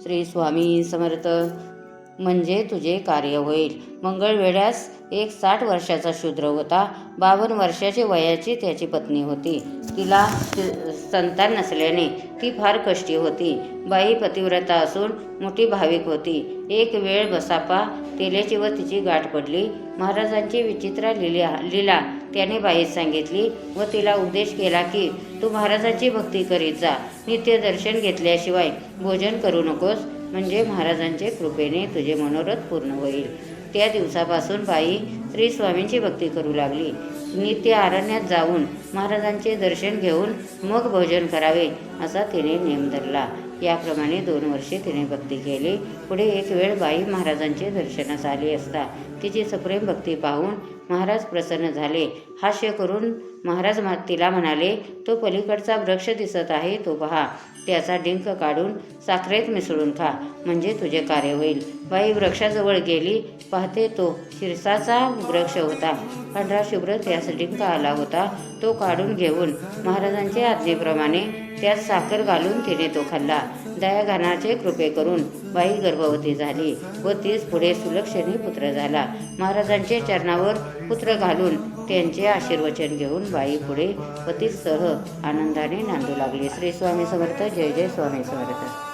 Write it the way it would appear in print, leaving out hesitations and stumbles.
श्री स्वामी समर्थ. म्हणजे तुझे कार्य होईल. मंगळवेढ्यास एक 60 वर्षाचा शूद्र होता. 52 वर्षाची वयाची त्याची पत्नी होती. तिला संतान नसल्याने ती फार कष्टी होती. बाई पतिव्रता असून मोठी भाविक होती. एक वेळ बसापा तेल्याची व तिची गाठ पडली. महाराजांची विचित्र लीला त्याने बाईस सांगितली व तिला उपदेश केला की तू महाराजांची भक्ती करीत जा. नित्य दर्शन घेतल्याशिवाय भोजन करू नकोस, म्हणजे महाराजांच्या कृपेने तुझे मनोरथ पूर्ण होईल. त्या दिवसापासून बाई श्री स्वामींची भक्ती करू लागली. नित्य अरण्यात जाऊन महाराजांचे दर्शन घेऊन मग भोजन करावे असा तिने नेम धरला. याप्रमाणे 2 वर्षे तिने भक्ती केली. पुढे एक वेळ बाई महाराजांचे दर्शनास आली असता तिची सप्रेम भक्ती पाहून महाराज प्रसन्न झाले. हास्य करून महाराज तिला म्हणाले, तो पलीकडचा वृक्ष दिसत आहे तो पहा. त्याचा डिंक काढून साखरेत मिसळून खा, म्हणजे तुझे कार्य होईल. बाई वृक्षाजवळ गेली. पाहते तो शिरसाचा वृक्ष होता. पांढरा शुभ्र त्यास डिंक आला होता. तो काढून घेऊन महाराजांच्या आज्ञेप्रमाणे त्यात साखर घालून तिने तो खाल्ला. दयाघनाचे कृपे करून बाई गर्भवती झाली व तीच पुढे सुलक्षणी पुत्र झाला. महाराजांचे चरणावर पुत्र घालून त्यांचे आशीर्वचन घेऊन बाई पुढे पतीसह आनंदाने नांदू लागली. श्री स्वामी समर्थ. जय जय स्वामी समर्थ.